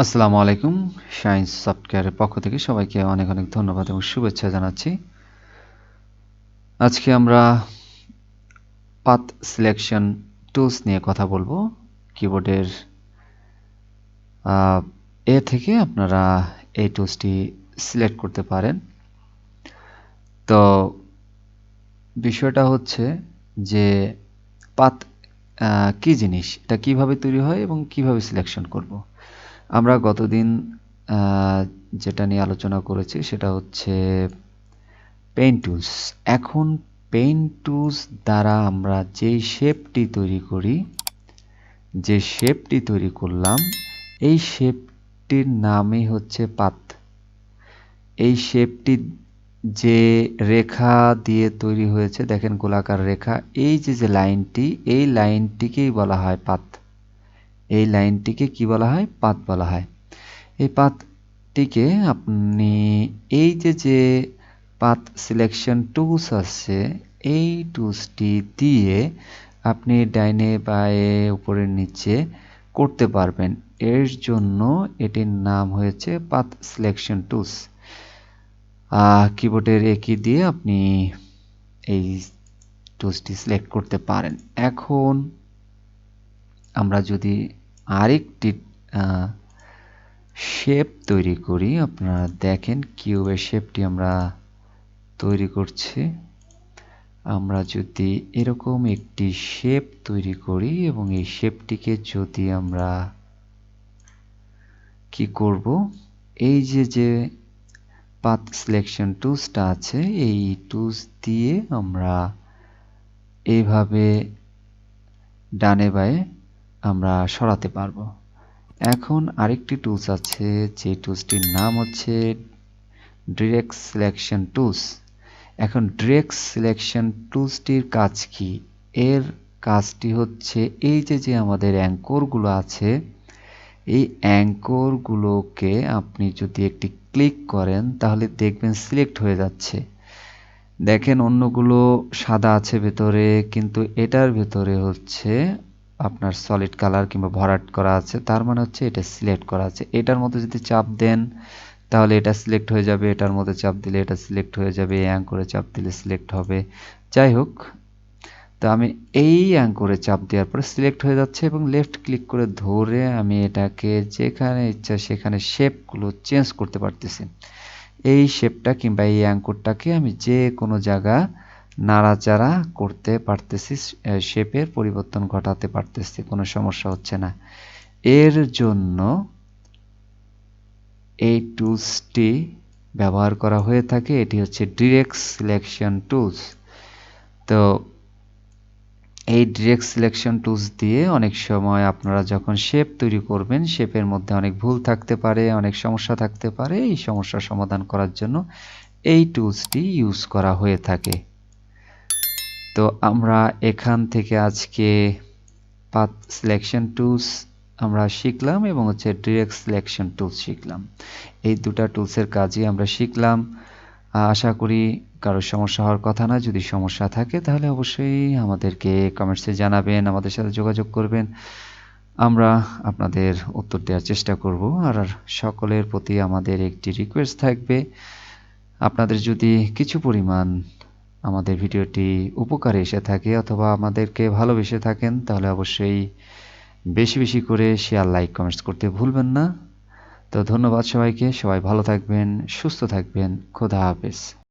আসসালামু আলাইকুম। সায়েন্স সফটওয়্যারের পক্ষ থেকে সবাইকে অনেক অনেক ধন্যবাদ এবং শুভেচ্ছা জানাচ্ছি। আজকে আমরা পাথ সিলেকশন টুলস নিয়ে কথা বলবো। কিবোর্ডের এ থেকে আপনারা এই টুলসটি সিলেক্ট করতে পারেন। তো বিষয়টা হচ্ছে যে পাথ কি জিনিস, এটা কিভাবে তৈরি হয় এবং কিভাবে সিলেকশন করব। আমরা গতদিন যেটা নিয়ে আলোচনা করেছি সেটা হচ্ছে পেইন্ট টুলস। এখন পেইন্ট টুলস দ্বারা আমরা যেই শেপটি তৈরি করলাম, এই শেপটির নামই হচ্ছে পাথ। এই শেপটি যে রেখা দিয়ে তৈরি হয়েছে, দেখেন গোলাকার রেখা, এই যে লাইনটি, এই লাইনটিকেই বলা হয় পাথ। এই লাইনটিকে কি বলা হয়? পাথ বলা হয়। এই পাথটিকে আপনি এই যে পাথ সিলেকশন টুলস আছে, এই টুলসটি দিয়ে আপনি ডাইনে বাঁয়ে উপরে নিচে করতে পারবেন। এর জন্য এটির নাম হয়েছে পাথ সিলেকশন টুলস। কিবোর্ডের কি দিয়ে আপনি এই টুলসটি সিলেক্ট করতে পারেন। এখন আমরা যদি আরেকটি শেপ তৈরি করি, আপনারা দেখেন কিউবের শেপটি আমরা তৈরি করছি। আমরা যদি এরকম একটি শেপ তৈরি করি এবং এই শেপটিকে যদি আমরা কি করব, এই যে পাথ সিলেকশন টুলসটা আছে, এই টুলস দিয়ে আমরা এইভাবে ডানে বাঁয়ে আমরা সরাতে পারবো। এখন আরেকটি টুলস আছে, যে টুলসটির নাম হচ্ছে ডিরেক্ট সিলেকশন টুলস। এখন ডিরেক্ট সিলেকশন টুলসটির কাজ কি? এর কাজটি হচ্ছে এই যে আমাদের অ্যাঙ্করগুলো আছে, এই অ্যাঙ্করগুলোকে আপনি যদি একটি ক্লিক করেন তাহলে দেখবেন সিলেক্ট হয়ে যাচ্ছে। দেখেন অন্যগুলো সাদা আছে ভেতরে, কিন্তু এটার ভেতরে হচ্ছে আপনার সলিড কালার কিংবা ভরাট করা আছে, তার মানে হচ্ছে এটা সিলেক্ট করা আছে। এটার মধ্যে যদি চাপ দেন তাহলে এটা সিলেক্ট হয়ে যাবে, এটার মধ্যে চাপ দিলে এটা সিলেক্ট হয়ে যাবে, এই অ্যাঙ্করে চাপ দিলে সিলেক্ট হবে। যাই হোক, তো আমি এই অ্যাঙ্করে চাপ দেওয়ার পরে সিলেক্ট হয়ে যাচ্ছে এবং লেফট ক্লিক করে ধরে আমি এটাকে যেখানে ইচ্ছা সেখানে শেপগুলো চেঞ্জ করতে পারতেছি। এই শেপটা কিংবা এই অ্যাঙ্করটাকে আমি যে কোনো জায়গা নাড়াচাড়া করতে পারতেছি, শেপের পরিবর্তন ঘটাতে পারতেছি, কোনো সমস্যা হচ্ছে না। এর জন্য এই টুলসটি ব্যবহার করা হয়ে থাকে। এটি হচ্ছে ডিরেক্ট সিলেকশন টুলস। তো এই ডিরেক্ট সিলেকশন টুলস দিয়ে অনেক সময় আপনারা যখন শেপ তৈরি করবেন, শেপের মধ্যে অনেক ভুল থাকতে পারে, অনেক সমস্যা থাকতে পারে। এই সমস্যার সমাধান করার জন্য এই টুলসটি ইউজ করা হয়ে থাকে। তো আমরা এখান থেকে আজকে পাথ সিলেকশন টুলস আমরা শিখলাম এবং হচ্ছে ডিরেক্ট সিলেকশন টুলস শিখলাম। এই দুটা টুলসের কাজই আমরা শিখলাম। আশা করি কারো সমস্যা হওয়ার কথা না। যদি সমস্যা থাকে তাহলে অবশ্যই আমাদেরকে কমেন্টসে জানাবেন, আমাদের সাথে যোগাযোগ করবেন। আমরা আপনাদের উত্তর দেওয়ার চেষ্টা করব। আর সকলের প্রতি আমাদের একটি রিকোয়েস্ট থাকবে, আপনাদের যদি কিছু পরিমাণ আমাদের ভিডিওটি উপকারে এসে থাকে অথবা আমাদেরকে ভালোবেসে থাকেন তাহলে অবশ্যই বেশি বেশি করে শেয়ার, লাইক, কমেন্টস করতে ভুলবেন না। তো ধন্যবাদ সবাইকে। সবাই ভালো থাকবেন, সুস্থ থাকবেন। খোদা হাফেজ।